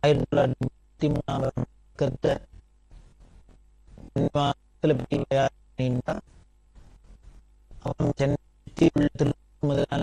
1933 அவன் சென்னை முதலான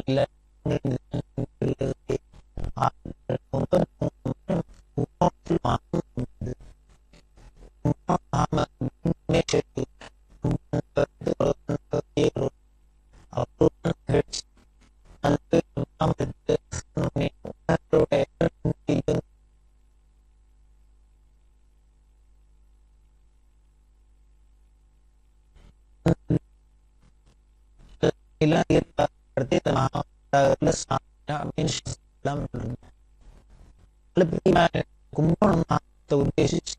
ഉദ്ദേശിച്ച്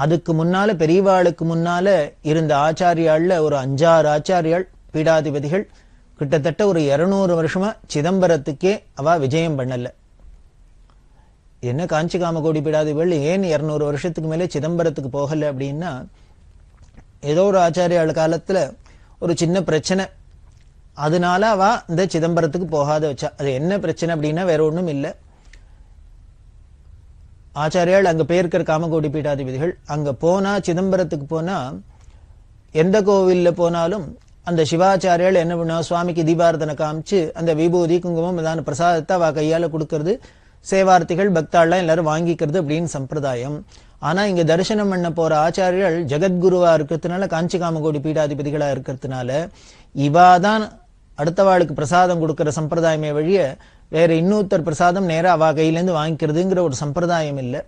அதுக்கு முன்னால பெரியவாளுக்கு முன்னால இருந்த ஆச்சாரியாள்ல ஒரு 5-6 ஆச்சாரியாள் பீடாதிபதிகள் கிட்டத்தட்ட ஒரு 200 வருஷமா சிதம்பரத்துக்கே அவ விஜயம் பண்ணல. என்ன காஞ்சி காமகோடி பீடாதிபதிகள் ஏன் 200 வருஷத்துக்கு மேலே சிதம்பரத்துக்கு போகல அப்படின்னா, ஏதோ ஒரு ஆச்சாரியாள் காலத்துல ஒரு சின்ன பிரச்சனை, அதனால அவ இந்த சிதம்பரத்துக்கு போகாத வச்சா. அது என்ன பிரச்சனை அப்படின்னா வேற ஒண்ணும் இல்லை. ஆச்சாரியால் அங்க பேருக்கிற காமகோடி பீடாதிபதிகள் அங்க போனா, சிதம்பரத்துக்கு போனா, எந்த கோவில்ல போனாலும் அந்த சிவாச்சாரியால் என்ன பண்ணா, சுவாமிக்கு தீபாரதனை காமிச்சு அந்த விபூதி குங்குமம் இதான பிரசாதத்தை அவ கையால கொடுக்கறது, சேவார்த்திகள் பக்தாள்லாம் எல்லாரும் வாங்கிக்கிறது அப்படின்னு சம்பிரதாயம். ஆனா இங்க தரிசனம் பண்ண போற ஆச்சாரியால் ஜெகத்குருவா இருக்கிறதுனால, காஞ்சி காமகோடி பீடாதிபதிகளா இருக்கிறதுனால, இவாதான் அடுத்தவாளுக்கு பிரசாதம் கொடுக்கிற சம்பிரதாயமே வழிய வேற இன்னொருத்தர் பிரசாதம் நேரா அவ கையிலேருந்து வாங்கிக்கிறதுங்கிற ஒரு சம்பிரதாயம் இல்லை.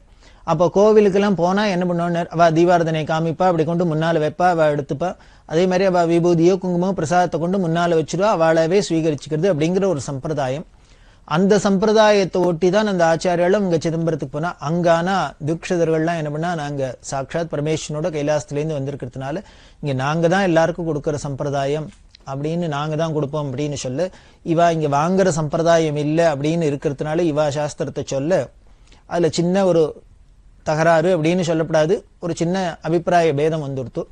அப்போ கோவிலுக்கெல்லாம் போனா என்ன பண்ணுவான்னு, அவ தீபாரதனை காமிப்பா, அப்படி கொண்டு முன்னால வைப்பா, அவ எடுத்துப்பா. அதே மாதிரி அவ விபூதியோ குங்குமோ பிரசாதத்தை கொண்டு முன்னால வச்சிருவா, அவளாவே ஸ்வீகரிச்சுக்கிறது அப்படிங்கிற ஒரு சம்பிரதாயம். அந்த சம்பிரதாயத்தை ஒட்டி தான் அந்த ஆச்சாரியாலும் இங்க சிதம்பரத்துக்கு போனா. அங்கானா தீட்சிதர்கள்லாம் என்ன பண்ணா, நாங்க சாட்சாத் பரமேஸ்வரனோட கைலாசத்திலேருந்து வந்திருக்கிறதுனால இங்க நாங்க தான் எல்லாருக்கும் கொடுக்கிற சம்பிரதாயம் அப்படின்னு, நாங்க தான் கொடுப்போம் அப்படின்னு சொல்ல, இவா இங்க வாங்குற சம்பிரதாயம் இல்லை அப்படின்னு இருக்கிறதுனால இவா சாஸ்திரத்தை சொல்ல, அதுல சின்ன ஒரு தகராறு அப்படின்னு சொல்லப்படாது, ஒரு சின்ன அபிப்பிராய பேதம் வந்துடுத்து.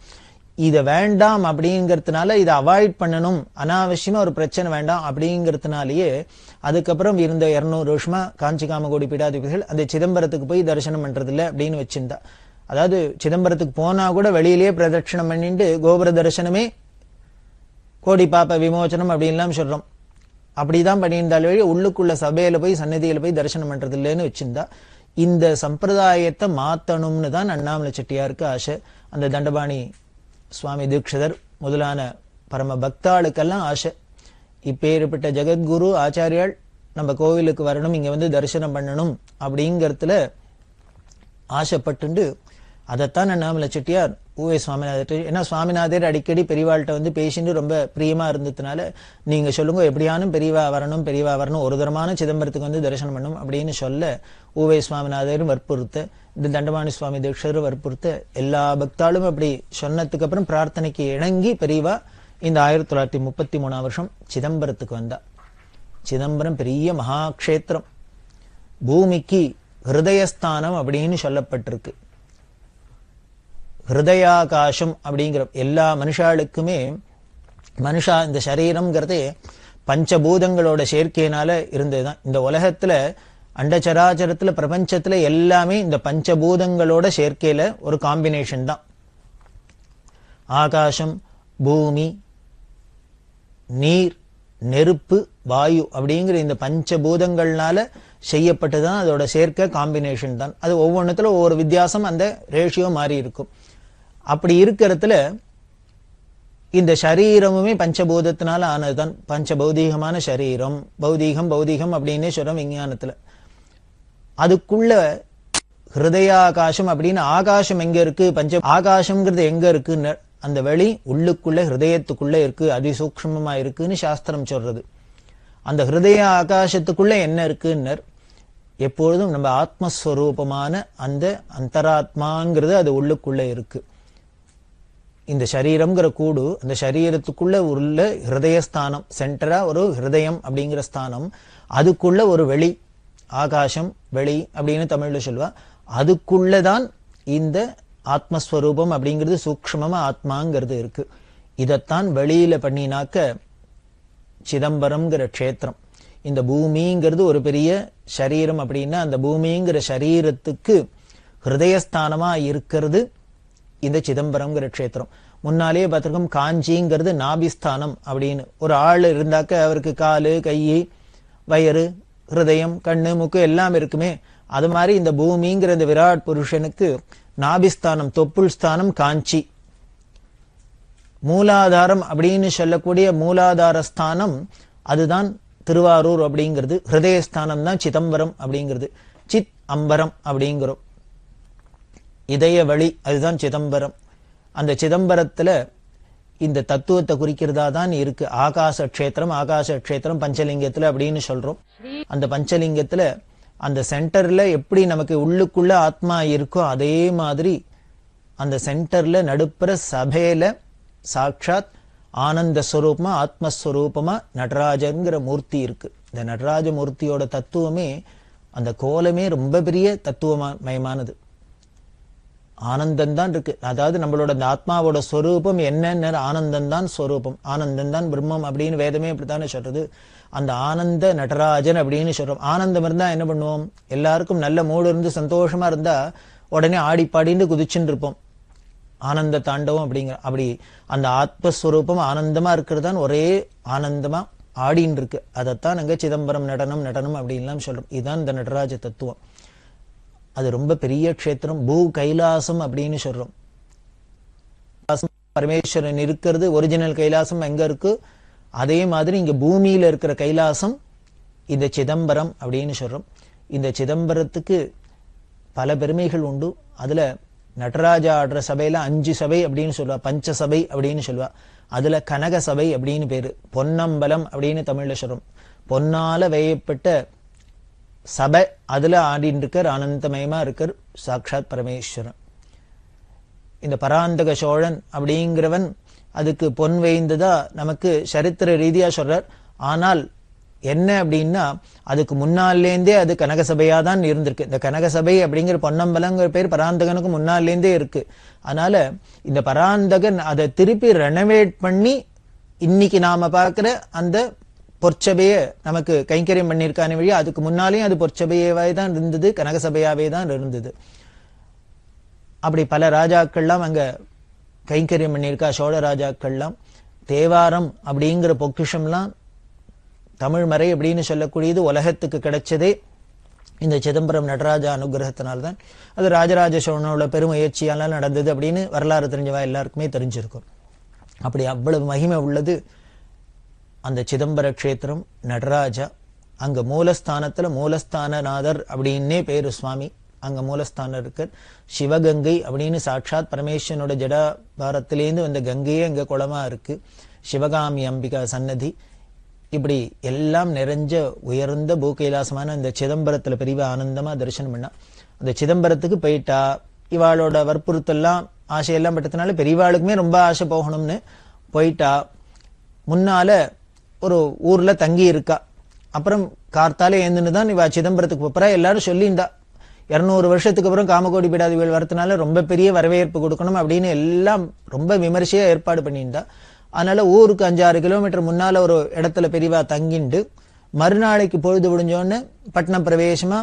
இதை வேண்டாம் அப்படிங்கிறதுனால இதை அவாய்ட் பண்ணணும், அனாவசியமா ஒரு பிரச்சனை வேண்டாம் அப்படிங்கிறதுனாலயே அதுக்கப்புறம் இருந்த 200 வருஷமா காஞ்சி காமகோடி பீடாதிபதிகள் அந்த சிதம்பரத்துக்கு போய் தரிசனம் பண்றது இல்லை அப்படின்னு வச்சிருந்தா. அதாவது சிதம்பரத்துக்கு போனா கூட வெளியிலேயே பிரதட்சணம் பண்ணிட்டு கோபுர தரிசனமே கோடி பாப்ப விமோச்சனம் அப்படின்லாம் சொல்றோம். அப்படிதான் பண்ணியிருந்தால் வழி உள்ளுக்குள்ள சபையில போய் சன்னதியில போய் தரிசனம் பண்றது இல்லைன்னு வச்சிருந்தா. இந்த சம்பிரதாயத்தை மாத்தணும்னு தான் அண்ணாமலை செட்டியாருக்கு ஆசை. அந்த தண்டபாணி சுவாமி தீட்சிதர் முதலான பரம பக்தாளுக்கெல்லாம் ஆசை. இப்பேற்பட்ட ஜெகத்குரு ஆச்சாரியால் நம்ம கோவிலுக்கு வரணும், இங்க வந்து தரிசனம் பண்ணணும் அப்படிங்கறதுல ஆசைப்பட்டு அதைத்தான் அண்ணாமலை செட்டியார் ஊவே சுவாமிநாதர், ஏன்னா சுவாமிநாதர் அடிக்கடி பெரியவாள்கிட்ட வந்து பேசிட்டு ரொம்ப பிரியமா இருந்ததுனால, நீங்க சொல்லுங்க எப்படியானும் பெரியவா வரணும், ஒரு தரமான சிதம்பரத்துக்கு வந்து தரிசனம் பண்ணணும் அப்படின்னு சொல்ல ஊவே சுவாமிநாதரும் வற்புறுத்த, இந்த தண்டபாணி சுவாமி தீட்சிதரும் வற்புறுத்த, எல்லா பக்தாலும் அப்படி சொன்னதுக்கு அப்புறம் பிரார்த்தனைக்கு இணங்கி பெரியவா இந்த 1933 வருஷம் சிதம்பரத்துக்கு வந்தா. சிதம்பரம் பெரிய மகாக்ஷேத்திரம், பூமிக்கு ஹிருதயஸ்தானம் அப்படின்னு சொல்லப்பட்டிருக்கு. ஹிருதயாகாசம் அப்படிங்கிற எல்லா மனுஷாளுக்குமே, மனுஷா இந்த சரீரம்ங்கிறதே பஞ்சபூதங்களோட சேர்க்கையினால இருந்ததுதான். இந்த உலகத்துல அண்டச்சராச்சரத்துல பிரபஞ்சத்துல எல்லாமே இந்த பஞ்சபூதங்களோட சேர்க்கையில ஒரு காம்பினேஷன் தான். ஆகாசம், பூமி, நீர், நெருப்பு, வாயு அப்படிங்கிற இந்த பஞ்சபூதங்கள்னால செய்யப்பட்டுதான் அதோட சேர்க்கை காம்பினேஷன் தான். அது ஒவ்வொன்றுத்துல ஒவ்வொரு வித்தியாசம், அந்த ரேஷியோ மாறி இருக்கும். அப்படி இருக்கிறதுல இந்த சரீரமுமே பஞ்சபூதத்தினால ஆனதுதான். பஞ்சபௌதீகமான சரீரம், பௌதீகம் பௌதீகம் அப்படின்னே சொல்றோம் விஞ்ஞானத்துல. அதுக்குள்ள ஹிருதயாகாசம் அப்படின்னு ஆகாசம் எங்க இருக்கு, ஆகாசம்ங்கிறது எங்க இருக்குன்னு, அந்த வெளி உள்ளுக்குள்ள ஹிருதயத்துக்குள்ள இருக்கு, அதிசூக்ஷ்மமா இருக்குன்னு சாஸ்திரம் சொல்றது. அந்த ஹிருதய ஆகாசத்துக்குள்ள என்ன இருக்குன்னு, எப்பொழுதும் நம்ம ஆத்மஸ்வரூபமான அந்த அந்தராத்மாங்கிறது அது உள்ளுக்குள்ள இருக்கு. இந்த சரீரம்ங்கிற கூடு, அந்த சரீரத்துக்குள்ள உள்ள ஹிருதயஸ்தானம், சென்டரா ஒரு ஹிருதயம் அப்படிங்கிற ஸ்தானம், அதுக்குள்ள ஒரு வெளி, ஆகாசம் வெளி அப்படின்னு தமிழ்ல சொல்லுவா. அதுக்குள்ளதான் இந்த ஆத்மஸ்வரூபம் அப்படிங்கிறது சூக்ஷ்மமா ஆத்மாங்கிறது இருக்கு. இதத்தான் வெளியில பண்ணினாக்க சிதம்பரம்ங்கிற க்ஷேத்திரம். இந்த பூமிங்கிறது ஒரு பெரிய சரீரம் அப்படின்னா, அந்த பூமிங்கிற சரீரத்துக்கு ஹிருதயஸ்தானமா இருக்கிறது இந்த சிதம்பரம்ங்கிற க்ஷேத்திரம். முன்னாலேயே பார்த்திருக்கோம், காஞ்சிங்கிறது நாபிஸ்தானம் அப்படின்னு. ஒரு ஆள் இருந்தாக்க அவருக்கு காலு, கை, வயிறு, ஹிருதயம், கண்ணு, மூக்கு எல்லாம் இருக்குமே. அது மாதிரி இந்த பூமிங்கிற இந்த விராட் புருஷனுக்கு நாபிஸ்தானம், தொப்புள் ஸ்தானம் காஞ்சி. மூலாதாரம் அப்படின்னு சொல்லக்கூடிய மூலாதார ஸ்தானம் அதுதான் திருவாரூர் அப்படிங்கிறது. ஹிருதயஸ்தானம் தான் சிதம்பரம் அப்படிங்கிறது. சித் அம்பரம் அப்படிங்கிறோம். இதய வழி, அதுதான் சிதம்பரம். அந்த சிதம்பரத்துல இந்த தத்துவத்தை குறிக்கிறதா தான் இருக்கு. ஆகாச க்ஷேத்திரம், ஆகாச க்ஷேத்திரம் பஞ்சலிங்கத்துல அப்படின்னு சொல்றோம். அந்த பஞ்சலிங்கத்துல அந்த சென்டர்ல எப்படி நமக்கு உள்ளுக்குள்ள ஆத்மா இருக்கோ அதே மாதிரி அந்த சென்டர்ல நடுப்புற சபையில சாட்சாத் ஆனந்த ஸ்வரூபமா, ஆத்மஸ்வரூபமா நடராஜங்கிற மூர்த்தி இருக்கு. இந்த நடராஜ மூர்த்தியோட தத்துவமே, அந்த கோலமே ரொம்ப பெரிய தத்துவமயமானது. ஆனந்தம் தான் இருக்கு. அதாவது நம்மளோட அந்த ஆத்மாவோட ஸ்வரூபம் என்னன்னு, ஆனந்தம் தான் ஸ்வரூபம், ஆனந்தம் தான் பிரம்மம் அப்படின்னு வேதமே அப்படித்தானே சொல்றது. அந்த ஆனந்த நடராஜன் அப்படின்னு சொல்றோம். ஆனந்தம் இருந்தா என்ன பண்ணுவோம், எல்லாருக்கும் நல்ல மூடு இருந்து சந்தோஷமா இருந்தா உடனே ஆடி பாடின்னு குதிச்சுன்னு இருப்போம். ஆனந்த தாண்டவம் அப்படிங்கிற அப்படி அந்த ஆத்மஸ்வரூபம் ஆனந்தமா இருக்கிறதான் ஒரே ஆனந்தமா ஆடின்னு இருக்கு. அதைத்தான் அங்க சிதம்பரம் நடனம் நடனம் அப்படின்லாம் சொல்றோம். இதுதான் இந்த நடராஜ தத்துவம். அது ரொம்ப பெரிய க்ஷேத்திரம். பூ கைலாசம் அப்படின்னு சொல்றோம். பரமேஸ்வரன் இருக்கிறது, ஒரிஜினல் கைலாசம் எங்க இருக்கு, அதே மாதிரி இங்க பூமியில இருக்கிற கைலாசம் இந்த சிதம்பரம் அப்படின்னு சொல்றோம். இந்த சிதம்பரத்துக்கு பல பெருமைகள் உண்டு. அதுல நடராஜா ஆடுற சபையில 5 சபை அப்படின்னு சொல்லுவா, பஞ்ச சபை அப்படின்னு சொல்லுவா. அதுல கனக சபை அப்படின்னு பேரு, பொன்னம்பலம் அப்படின்னு தமிழ்ல சொல்றோம். பொன்னால வேயப்பட்ட சபை, அதுல ஆடின்னு இருக்கார், ஆனந்தமயமா இருக்கார் சாட்சாத் பரமேஸ்வரன். இந்த பராந்தக சோழன் அப்படிங்கிறவன் அதுக்கு பொன் வேய்ந்ததா நமக்கு சரித்திர ரீதியா சொல்றார். ஆனால் என்ன அப்படின்னா, அதுக்கு முன்னாலேருந்தே அது கனகசபையா தான் இருந்திருக்கு. இந்த கனகசபை அப்படிங்கிற பொன்னம்பலங்கிற பேர் பராந்தகனுக்கு முன்னாலேருந்தே இருக்கு. அதனால இந்த பராந்தகன் அதை திருப்பி ரெனோவேட் பண்ணி இன்னைக்கு நாம பார்க்கிற அந்த பொற்சபையை நமக்கு கைங்கரியம் பண்ணியிருக்கான வழியா, அதுக்கு முன்னாலேயும் அது பொற்சபையாவே தான் இருந்தது, கனகசபையாவே தான் இருந்தது. அப்படி பல ராஜாக்கள்லாம் அங்க கைங்கரியம் பண்ணியிருக்கா, சோழ ராஜாக்கள்லாம். தேவாரம் அப்படிங்கிற பொக்கிஷம்லாம், தமிழ் மறை அப்படின்னு சொல்லக்கூடியது உலகத்துக்கு கிடைச்சதே இந்த சிதம்பரம் நடராஜா அனுகிரகத்தினால்தான். அது ராஜராஜ சோழனோட பெருமுயற்சியால நடந்தது அப்படின்னு வரலாறு தெரிஞ்சவா எல்லாருக்குமே தெரிஞ்சிருக்கும். அப்படி அவ்வளவு மகிமை உள்ளது அந்த சிதம்பர க்ஷேத்திரம் நடராஜா. அங்க மூலஸ்தானத்துல மூலஸ்தானநாதர் அப்படின்னே பேரு சுவாமி. அங்க மூலஸ்தானம் இருக்கு. சிவகங்கை அப்படின்னு சாட்சாத் பரமேஸ்வரனோட ஜடாபாரத்திலேருந்து வந்த கங்கையே அங்க குளமா இருக்கு. சிவகாமி அம்பிகா சன்னதி. இப்படி எல்லாம் நிறைஞ்ச உயர்ந்த பூகைலாசமான இந்த சிதம்பரத்துல பெரிய ஆனந்தமா தரிசனம் பண்ணா. அந்த சிதம்பரத்துக்கு போயிட்டா இவாளோட வற்புறுத்தெல்லாம் ஆசையெல்லாம் பட்டதுனால பெரியவாளுக்குமே ரொம்ப ஆசை போகணும்னு போயிட்டா. முன்னால ஒரு ஊர்ல தங்கி இருக்கா. அப்புறம் கார்த்தாலே ஏந்துன்னு இவ சிதம்பரத்துக்கு போறா. எல்லாரும் சொல்லியிருந்தா 200 வருஷத்துக்கு அப்புறம் காமகோடி பீடாதிபதிகள் வரதுனால ரொம்ப பெரிய வரவேற்பு கொடுக்கணும் அப்படின்னு எல்லாம் ரொம்ப விமர்சையா ஏற்பாடு பண்ணியிருந்தா. அதனால ஊருக்கு 5-6 கிலோமீட்டர் முன்னால ஒரு இடத்துல பெரியவா தங்கிண்டு மறுநாளைக்கு பொழுது விடிஞ்சோன்னு பட்டணம் பிரவேசமா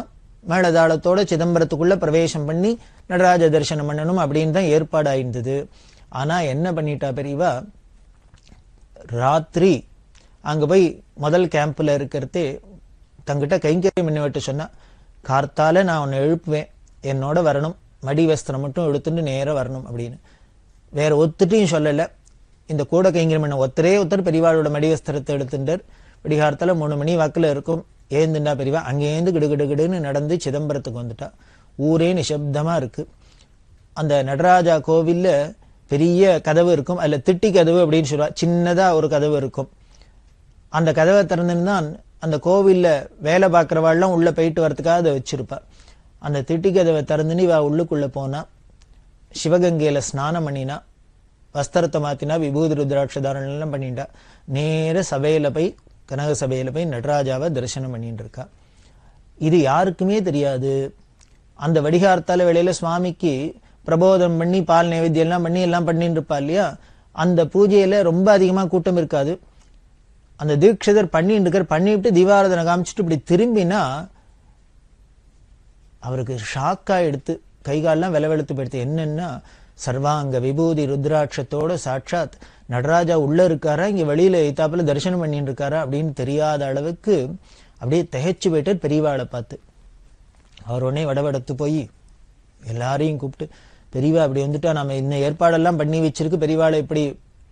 மேளதாளத்தோட சிதம்பரத்துக்குள்ள பிரவேசம் பண்ணி நடராஜ தரிசனம் பண்ணணும் அப்படின்னு தான் ஏற்பாடு ஆயிருந்தது. ஆனா என்ன பண்ணிட்டா பெரியவா, ராத்திரி அங்க போய் முதல் கேம்ப்ல இருக்கிறதே தங்கிட்ட கைங்கரியம் பண்ணிவிட்டு சொன்னா, கார்த்தால நான் உன்னை எழுப்புவேன், என்னோட வரணும், மடி வஸ்திரம் மட்டும் எடுத்துட்டு நேரம் வரணும் அப்படின்னு. வேற ஒத்துட்டையும் சொல்லல. இந்த கூட கைங்கரியம் பண்ண ஒருத்தர் பெரியவாளோட மடி வஸ்திரத்தை எடுத்துட்டார். விடிகாரத்துல 3 மணி வாக்குல இருக்கும். ஏந்துண்டா பெரியவா அங்கேருந்து கிடுகிடுகிடுன்னு நடந்து சிதம்பரத்துக்கு வந்துட்டா. ஊரே நிசப்தமா இருக்கு. அந்த நடராஜா கோவில்ல பெரிய கதவு இருக்கும், அதுல திட்டி கதவு அப்படின்னு சொல்லுவா. சின்னதா ஒரு கதவு இருக்கும். அந்த கதவை திறந்துதான் அந்த கோவில்ல வேலை பார்க்கிறவாள்லாம் உள்ள போயிட்டு வரதுக்காக அதை வச்சிருப்பா. அந்த திட்டி கதவை திறந்துன்னு இவ உள்ளுக்குள்ள போனா, சிவகங்கையில ஸ்நானம் பண்ணினா, வஸ்திரத்தை மாத்தினா, விபூதி ருத்ராட்சதாரணம் எல்லாம் பண்ணிட்டா. நேர சபையில போய் கனக சபையில போய் நடராஜாவை தரிசனம் பண்ணிட்டு இருக்கா. இது யாருக்குமே தெரியாது. அந்த வடிகார்த்தால வேளையில சுவாமிக்கு பிரபோதம் பண்ணி பால் நைவேத்தியம் எல்லாம் பண்ணி எல்லாம் பண்ணிட்டு இருப்பா இல்லையா. அந்த பூஜையில ரொம்ப அதிகமா கூட்டம் இருக்காது. அந்த தீட்சிதர் பண்ணிட்டு இருக்கார். பண்ணிவிட்டு தீபாராதனை காமிச்சிட்டு இப்படி திரும்பினா அவருக்கு ஷாக்கா எடுத்து கைகாலெல்லாம் வெளவெளுத்து போயிடுத்து. என்னன்னா, சர்வாங்க விபூதி ருத்ராட்சத்தோட சாட்சாத் நடராஜா உள்ள இருக்காரா, இங்க வெளியில எய்தாப்புல தரிசனம் பண்ணிட்டு இருக்காரா அப்படின்னு தெரியாத அளவுக்கு அப்படியே திகைச்சு போயிட்டார் பெரியவாளை பார்த்து. அவர் உடனே வடவடத்து போய் எல்லாரையும் கூப்பிட்டு, பெரியவா அப்படி வந்துட்டா, நம்ம இந்த ஏற்பாடெல்லாம் பண்ணி வச்சிருக்கு, பெரியவாளை இப்படி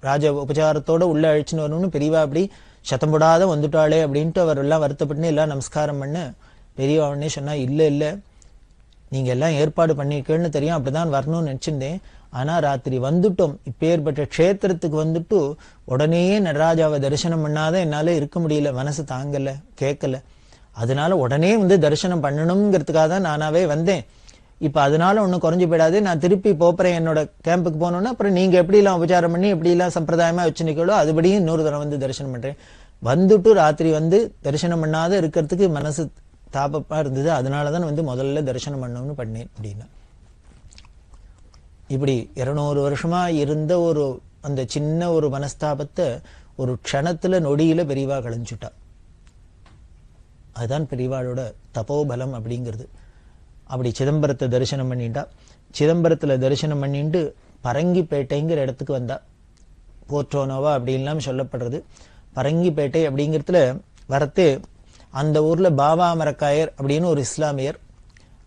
ராஜ உபச்சாரத்தோட உள்ள அழிச்சுன்னு வரணும்னு, பெரியவா அப்படி சத்தம் போடாத வந்துட்டாளே அப்படின்ட்டு அவர் எல்லாம் வருத்தப்பட்டு எல்லாம் நமஸ்காரம் பண்ண. பெரியவா உடனே சொன்னா, இல்ல இல்ல நீங்க எல்லாம் ஏற்பாடு பண்ணிருக்கேன்னு தெரியும், அப்படிதான் வரணும்னு நினைச்சிருந்தேன். ஆனா ராத்திரி வந்துட்டோம், இப்பேற்பட்ட க்ஷேத்திரத்துக்கு வந்துட்டு உடனே நடராஜாவை தரிசனம் பண்ணாத என்னால இருக்க முடியல, மனசு தாங்கல, கேட்கல. அதனால உடனே தரிசனம் பண்ணணுங்கிறதுக்காக தான் நானாவே வந்தேன். இப்ப அதனால ஒன்னும் குறைஞ்சு போயிடாது, நான் திருப்பி போறேன் என்னோட கேம்புக்கு போனோம்னா, அப்புறம் நீங்க எப்படி எல்லாம் உபச்சாரம் பண்ணி எப்படி எல்லாம் சம்பிரதாயமா வச்சுனிக்கோ அதுபடியும் இன்னொரு தடவை தரிசனம் பண்றேன். வந்துட்டு ராத்திரி தரிசனம் பண்ணாத இருக்கிறதுக்கு மனசு தாபப்பா இருந்தது, அதனாலதான் முதல்ல தரிசனம் பண்ணணும்னு பண்ணேன் அப்படின்னா. இப்படி 200 வருஷமா இருந்த ஒரு அந்த சின்ன ஒரு மனஸ்தாபத்தை ஒரு க்ஷணத்துல நொடியில பெரியவா களைஞ்சுட்டா. அதுதான் பெரியவாளோட தபோபலம் அப்படிங்கிறது. அப்படி சிதம்பரத்தை தரிசனம் பண்ணிட்டா. சிதம்பரத்துல தரிசனம் பண்ணிட்டு பரங்கிப்பேட்டைங்கிற இடத்துக்கு வந்தா. போர்ட்டோனோவா அப்படின்லாம் சொல்லப்படுறது. பரங்கிப்பேட்டை அப்படிங்கிறதுல வரத்து அந்த ஊர்ல பாபா மரக்காயர் அப்படின்னு ஒரு இஸ்லாமியர்,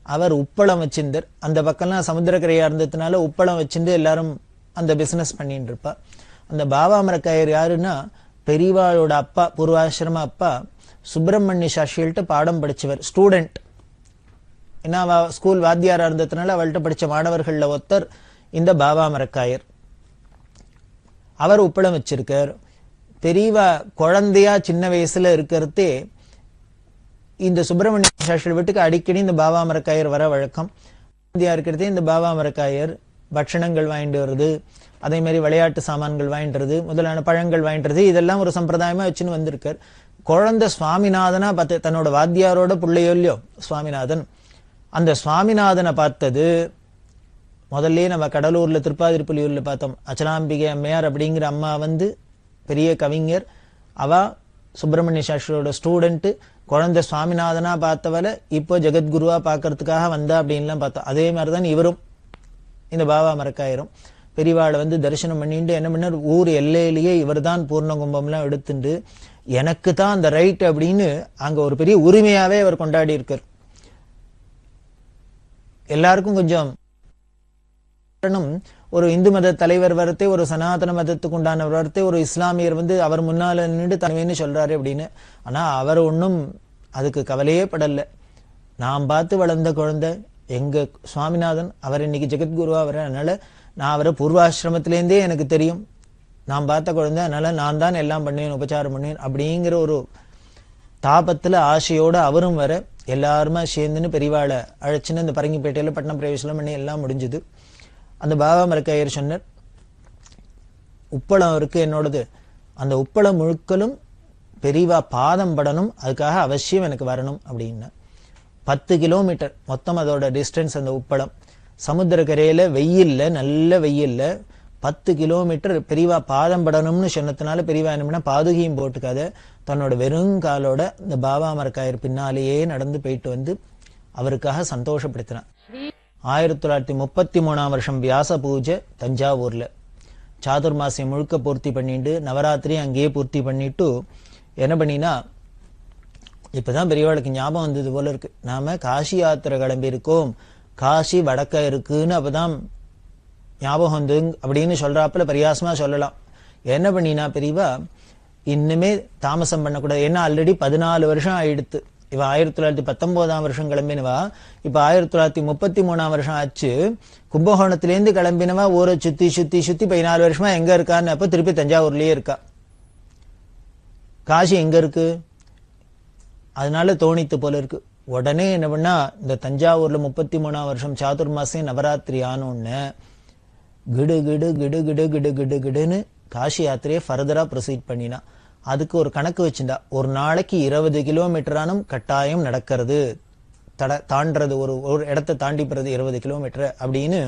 அவர் உப்பளம் வச்சிருந்தார். அந்த பக்கம்லாம் சமுத்திரக்கரையா இருந்ததுனால உப்பளம் வச்சிருந்து எல்லாரும் அந்த பிசினஸ் பண்ணிட்டு இருப்பா. அந்த பாபா மரக்காயர் யாருன்னா, பெரியவாளோட அப்பா, பூர்வாசிரம அப்பா சுப்பிரமணிய சாஸ்திரிகள்ட்ட பாடம் படிச்சவர், ஸ்டூடெண்ட். ஏன்னா அவ ஸ்கூல் வாத்தியாரா இருந்ததுனால அவள்கிட்ட படிச்ச மாணவர்கள்ல ஒருத்தர் இந்த பாபா மரக்காயர். அவர் உப்பளம் வச்சிருக்கார். பெரியவா குழந்தையா சின்ன வயசுல இருக்கிறதே இந்த சுப்பிரமணிய சாஸ்திரி வீட்டுக்கு அடிக்கடி இந்த பாபா மரக்காயர் வர வழக்கம். இந்தியா இருக்கிறதே இந்த பாபா மரக்காயர் பட்சணங்கள் வாங்கிட்டு வருது, அதே மாதிரி விளையாட்டு சாமான்கள் வாங்கிட்டுறது, முதலான பழங்கள் வாங்கிட்டுறது, இதெல்லாம் ஒரு சம்பிரதாயமா வச்சுன்னு வந்திருக்கார். குழந்தை சுவாமிநாதனா பார்த்து, தன்னோட வாத்தியாரோட பிள்ளையோ இல்லையோ சுவாமிநாதன், அந்த சுவாமிநாதனை பார்த்தது முதல்ல நம்ம கடலூர்ல திருப்பாதிருப்புலியூர்ல பார்த்தோம். அச்சலாம்பிகை அம்மையார் அப்படிங்கிற அம்மா பெரிய கவிஞர், அவ சுப்பிரமணிய சாஸ்திரியோட ஸ்டூடெண்ட். குழந்தை சுவாமிநாதனா பார்த்தவளை இப்போ ஜெகத்குருவா பார்க்கறதுக்காக வந்தா அப்படின்லாம் பார்த்தோம். அதே மாதிரிதான் இவரும் இந்த பாபா மரக்காயரும் பெரியவாளை தரிசனம் பண்ணிட்டு என்ன பண்ணார், ஊர் எல்லையிலேயே இவர் தான் பூர்ண கும்பம்லாம் எடுத்துட்டு எனக்கு தான் அந்த ரைட் அப்படின்னு அங்க ஒரு பெரிய உரிமையாவே அவர் கொண்டாடி இருக்கார். எல்லாருக்கும் கொஞ்சம் ஒரு இந்து மத தலைவர் வரத்தே, ஒரு சனாதன மதத்துக்கு உண்டானவர் வரத்தே, ஒரு இஸ்லாமியர் அவர் முன்னால நின்று தனிவேன்னு சொல்றாரு அப்படின்னு. ஆனா அவர் ஒன்னும் அதுக்கு கவலையே படல. நான் பார்த்து வளர்ந்த குழந்தை எங்க சுவாமிநாதன், அவர் இன்னைக்கு ஜெகத்குருவா வர, அதனால நான் அவரை பூர்வாசிரமத்திலேருந்தே எனக்கு தெரியும், நான் பார்த்த குழந்தை, அதனால நான் தான் எல்லாம் பண்ணுவேன், உபச்சாரம் பண்ணுவேன் அப்படிங்கிற ஒரு தாபத்துல ஆசையோட அவரும் வர, எல்லாருமா சேர்ந்துன்னு பெரியவாளை அழைச்சுன்னு இந்த பரங்கிப்பேட்டையில பட்டணம் பிரவேசம் பண்ணி எல்லாம் முடிஞ்சுது. அந்த பாபா மரக்காயர் சொன்னார், உப்பளம் இருக்கு என்னோடது, அந்த உப்பளம் முழுக்கலும் பெரியவா பாதம் படணும், அதுக்காக அவசியம் எனக்கு வரணும் அப்படின்னு. 10 கிலோமீட்டர் மொத்தம் அதோட டிஸ்டன்ஸ். அந்த உப்பளம் சமுத்திரக்கரையில வெயில்ல, நல்ல வெயில்ல 10 கிலோமீட்டர் பெரியவா பாதம் படணும்னு சொன்னதுனால பெரியவா என்ன பண்ணா, பாதுகையும் போட்டுக்காத தன்னோட வெறுங்காலோட இந்த பாபா மரக்காயர் பின்னாலேயே நடந்து போயிட்டு வந்து அவருக்காக சந்தோஷப்படுத்தினான். 1933ஆம் வருஷம் வியாச பூஜை தஞ்சாவூர்ல. சாதுர்மாசியம் முழுக்க பூர்த்தி பண்ணிட்டு நவராத்திரி அங்கேயே பூர்த்தி பண்ணிட்டு என்ன பண்ணினா, இப்பதான் பெரியவாளுக்கு ஞாபகம் வந்தது போல இருக்கு, நாம காசி யாத்திரை கிளம்பி இருக்கோம், காசி வடக்க இருக்குன்னு அப்பதான் ஞாபகம் வந்து அப்படின்னு சொல்றாப்புல பரியாசமா சொல்லலாம். என்ன பண்ணினா பெரியவா, இன்னுமே தாமசம் பண்ணக்கூடாது. ஏன்னா ஆல்ரெடி 14 வருஷம் ஆயிடுத்து. இவ 1919ஆம் வருஷம் கிளம்பினவா, இப்ப 1933ஆம் வருஷம் ஆச்சு. கும்பகோணத்திலேருந்து கிளம்பினவா ஊரை சுத்தி சுத்தி சுத்தி 14 வருஷமா எங்க இருக்கான்னு அப்ப திருப்பி தஞ்சாவூர்லயே இருக்கா. காசி எங்க இருக்கு? அதனால தோணித்து போல இருக்கு. உடனே என்ன பண்ணா, இந்த தஞ்சாவூர்ல 33ஆம் வருஷம் சாதுர்மாசியம் நவராத்திரி ஆனோன்னு கிடு கிடு கிடு கிடு கிடு கிடு கிடுன்னு காசி யாத்திரையை ஃபர்தரா ப்ரொசீட் பண்ணினா. அதுக்கு ஒரு கணக்கு வச்சிருந்தா, ஒரு நாளைக்கு 20 கிலோமீட்டரானும் கட்டாயம் நடக்கிறது, தாண்டது, ஒரு இடத்தை தாண்டி போறது 20 கிலோமீட்டர் அப்படின்னு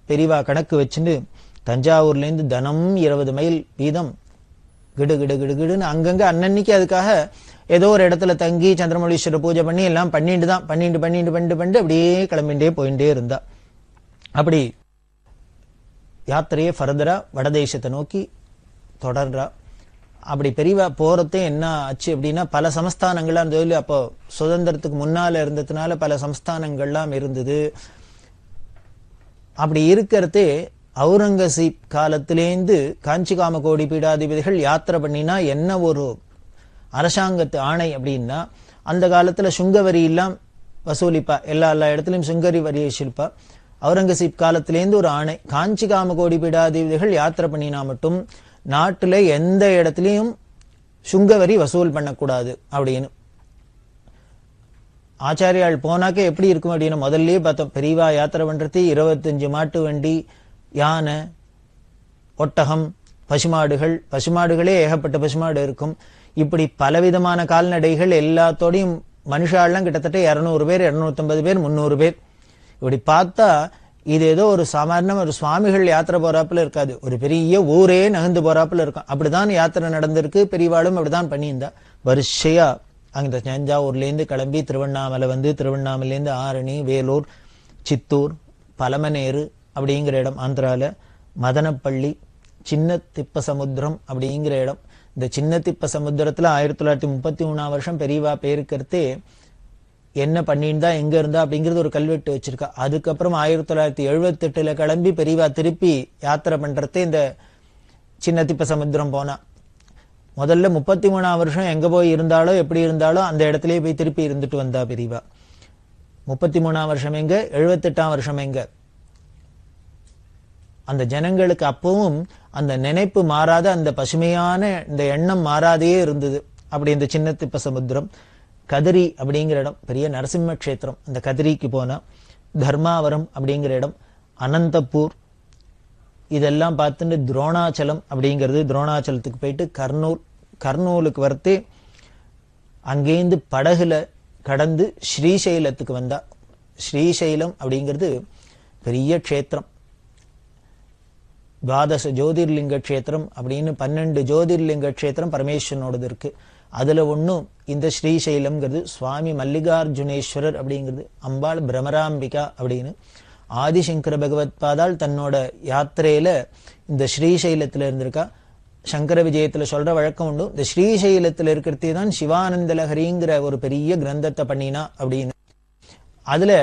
பெரியவா கணக்கு வச்சுட்டு தஞ்சாவூர்ல இருந்து தினம் 20 மைல் வீதம் கிடு கிடு கிடு கிடுன்னு அங்கங்க அன்னன்னைக்கு அதுக்காக ஏதோ ஒரு இடத்துல தங்கி சந்திரமௌலீஸ்வரர் பூஜை பண்ணி எல்லாம் பண்ணிட்டு அப்படியே கிளம்பிண்டே போயிட்டே இருந்தா. அப்படி யாத்திரையே ஃபர்தரா வடதேசத்தை நோக்கி தொடர்றா. அப்படி பெரியவா போறதே என்ன ஆச்சு அப்படின்னா, பல சமஸ்தானங்கள்லாம் இருந்தது. அப்போ சுதந்திரத்துக்கு முன்னால இருந்ததுனால பல சமஸ்தானங்கள்லாம் இருந்தது. அப்படி இருக்கிறதே அவுரங்கசீப் காலத்திலேந்து காஞ்சி காமகோடி பீடாதிபதிகள் யாத்திரை பண்ணினா என்ன ஒரு அரசாங்கத்து ஆணை அப்படின்னா, அந்த காலத்துல சுங்கவரி எல்லாம் வசூலிப்பா, எல்லா இடத்துலயும் சுங்கரி வரி வசூலிப்பா. அவுரங்கசீப் காலத்திலேந்து ஒரு ஆணை, காஞ்சி காமகோடி பீடாதிபதிகள் யாத்திரை பண்ணினா மட்டும் நாட்டுல எந்த இடத்துலயும் சுங்கவரி வசூல் பண்ணக்கூடாது அப்படின்னு. ஆச்சாரியால் போனாக்க எப்படி இருக்கும் அப்படின்னு முதல்லயே பார்த்தோம். பெரியவா யாத்திரை பண்றது 25 மாட்டு வண்டி, யானை, ஒட்டகம், பசுமாடுகளே ஏகப்பட்ட பசுமாடு இருக்கும். இப்படி பலவிதமான கால்நடைகள் எல்லாத்தோடையும் மனுஷாலாம் கிட்டத்தட்ட 200 பேர், 250 பேர், 300 பேர். இப்படி பார்த்தா இது ஏதோ ஒரு சாதாரண ஒரு சுவாமிகள் யாத்திரை போறாப்புல இருக்காது, ஒரு பெரிய ஊரே நகர்ந்து போறாப்புல இருக்கும். அப்படிதான் யாத்திரை நடந்திருக்கு. பெரியவாளும் அப்படிதான் பண்ணியிருந்தா. வரிசையா அங்க தஞ்சாவூர்ல இருந்து கிளம்பி திருவண்ணாமலை வந்து, திருவண்ணாமலையிலேருந்து ஆரணி, வேலூர், சித்தூர், பலமனேறு அப்படிங்கிற இடம் ஆந்திரால, மதனப்பள்ளி, சின்ன திப்ப சமுத்திரம் அப்படிங்கிற இடம். இந்த சின்ன திப்ப சமுத்திரத்துல 1933ஆம் வருஷம் பெரியவா பேருக்கிறதே என்ன பண்ணியிருந்தா, எங்க இருந்தா அப்படிங்கிறது ஒரு கல்வெட்டு வச்சிருக்கா. அதுக்கப்புறம் 1978ல கிளம்பி பெரியவா திருப்பி யாத்திரை பண்றதே இந்த சின்ன திப்ப சமுத்திரம் போனா. முதல்ல 33ஆம் வருஷம் எங்க போய் இருந்தாலோ எப்படி இருந்தாலோ அந்த இடத்துலயே போய் திருப்பி இருந்துட்டு வந்தா பெரியவா. 33ஆம் வருஷம் எங்க, 78ஆம் வருஷம் எங்க, அந்த ஜனங்களுக்கு அப்பவும் அந்த நினைப்பு மாறாத, அந்த பசுமையான இந்த எண்ணம் மாறாதே இருந்தது. அப்படி இந்த சின்ன திப்ப சமுத்திரம். கதிரி அப்படிங்கிற இடம் பெரிய நரசிம்ம கஷேத்திரம். அந்த கதிரிக்கு போனா தர்மாவரம் அப்படிங்கிற இடம், அனந்தபூர், இதெல்லாம் பார்த்துட்டு துரோணாச்சலம் அப்படிங்கிறது, துரோணாச்சலத்துக்கு போயிட்டு கர்னூலுக்கு வரத்தே அங்கேருந்து படகுல கடந்து ஸ்ரீசைலத்துக்கு வந்தா. ஸ்ரீசைலம் அப்படிங்கிறது பெரிய க்ஷேத்திரம், 12 ஜோதிர்லிங்க க்ஷேத்திரம் அப்படின்னு 12 ஜோதிர்லிங்க க்ஷேத்திரம் பரமேஸ்வரனோடது இருக்கு. அதுல ஒன்னும் இந்த ஸ்ரீசைலம்ங்கிறது சுவாமி மல்லிகார்ஜுனேஸ்வரர் அப்படிங்கிறது, அம்பாள் பிரமராம்பிகா அப்படின்னு. ஆதிசங்கர பகவத் பாதால் தன்னோட யாத்திரையில இந்த ஸ்ரீசைலத்துல இருந்திருக்கா. சங்கர விஜயத்துல சொல்ற வழக்கம் உண்டு, இந்த ஸ்ரீசைலத்துல இருக்கிறதே தான் சிவானந்த லஹரிங்கிற ஒரு பெரிய கிரந்தத்தை பண்ணினா அப்படின்னு. அதுல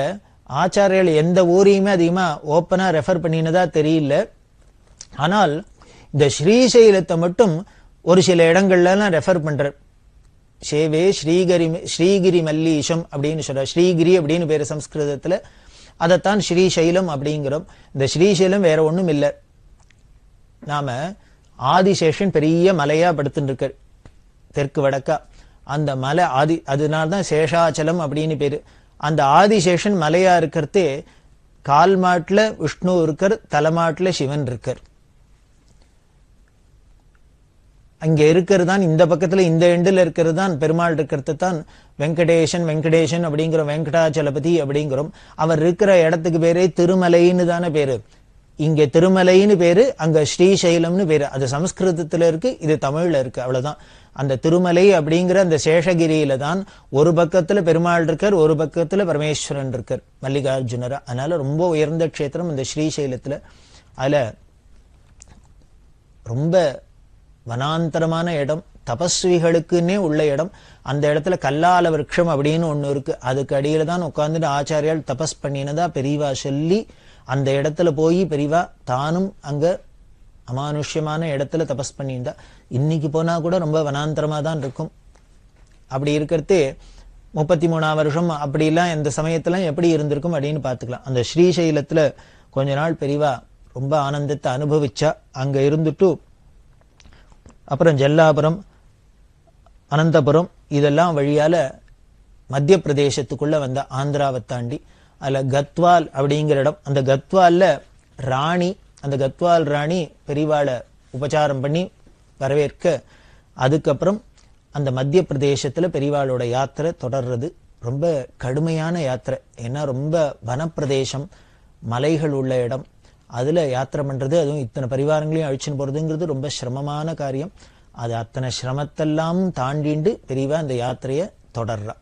ஆச்சாரியர்கள் எந்த ஊரையுமே அதிகமா ஓப்பனா ரெஃபர் பண்ணினதா தெரியல. ஆனால் இந்த ஸ்ரீசைலத்தை மட்டும் ஒரு சில இடங்கள்ல ரெஃபர் பண்ற. சேவே ஸ்ரீகிரி மல்லீஷம் அப்படின்னு சொல்ற. ஸ்ரீகிரி அப்படின்னு பேரு சம்ஸ்கிருதத்துல, அதைத்தான் ஸ்ரீசைலம் அப்படிங்கிறோம். இந்த ஸ்ரீசைலம் வேற ஒண்ணும் இல்லை, நாம ஆதிசேஷன் பெரிய மலையா படுத்துட்டு இருக்க தெற்கு வடக்கா. அந்த மலை அதனால்தான் சேஷாச்சலம் அப்படின்னு பேரு. அந்த ஆதிசேஷன் மலையா இருக்கிறதே கால் மாட்டுல விஷ்ணு இருக்கார், தலைமாட்டுல சிவன் இருக்கார். அங்க இருக்கிறது தான், இந்த பக்கத்துல இந்த எண்டில் இருக்கிறது தான் பெருமாள் இருக்கிறது தான் வெங்கடேசன். வெங்கடேசன் அப்படிங்கிற வெங்கடாச்சலபதி அப்படிங்கிறோம். அவர் இருக்கிற இடத்துக்கு பேரே திருமலைன்னு தானே பேரு. இங்க திருமலைன்னு பேரு, அங்க ஸ்ரீசைலம்னு பேரு. அது சமஸ்கிருதத்துல இருக்கு, இது தமிழ்ல இருக்கு, அவ்வளவுதான். அந்த திருமலை அப்படிங்கிற அந்த சேஷகிரியில தான் ஒரு பக்கத்துல பெருமாள் இருக்கார், ஒரு பக்கத்துல பரமேஸ்வரன் இருக்கார், மல்லிகார்ஜுனரா. அதனால ரொம்ப உயர்ந்த க்ஷேத்திரம் இந்த ஸ்ரீசைலத்துல. அதுல ரொம்ப வனாந்தரமான இடம், தபஸ்விகளுக்குன்னே உள்ள இடம். அந்த இடத்துல கல்லால விருட்சம் அப்படின்னு ஒண்ணு இருக்கு. அதுக்கு அடியில தான் உட்கார்ந்துட்டு ஆச்சாரியால் தபஸ் பண்ணினதா பெரியவா சொல்லி, அந்த இடத்துல போய் பெரியவா தானும் அங்க அமானுஷ்யமான இடத்துல தபஸ் பண்ணியிருந்தா. இன்னைக்கு போனா கூட ரொம்ப வனாந்தரமா தான் இருக்கும். அப்படி இருக்கிறது 33ஆம் வருஷம் அப்படிலாம் இந்த சமயத்துல எப்படி இருந்திருக்கும் அப்படின்னு பாத்துக்கலாம். அந்த ஸ்ரீசைலத்துல கொஞ்ச நாள் பெரியவா ரொம்ப ஆனந்தத்தை அனுபவிச்சா. அங்க இருந்துட்டு அப்புறம் ஜல்லாபுரம், அனந்தபுரம் இதெல்லாம் வழியால மத்திய பிரதேசத்துக்குள்ள வந்த ஆந்திராவை தாண்டி அதுல கத்வால் அப்படிங்கிற இடம். அந்த கத்வால்ல ராணி, அந்த கத்வால் ராணி பெரியவாளை உபச்சாரம் பண்ணி வரவேற்க, அதுக்கப்புறம் அந்த மத்திய பிரதேசத்துல பெரியவாளோட யாத்திரை தொடர்றது. ரொம்ப கடுமையான யாத்திரை. ஏன்னா ரொம்ப வனப்பிரதேசம், மலைகள் உள்ள இடம். அதுல யாத்திரை பண்றது, அதுவும் இத்தனை பரிவாரங்களையும் அழிச்சுன்னு போறதுங்கிறது ரொம்ப சிரமமான காரியம். அது அத்தனை சிரமத்தெல்லாம் தாண்டிண்டு பெரியவா அந்த யாத்திரையை தொடர்றா.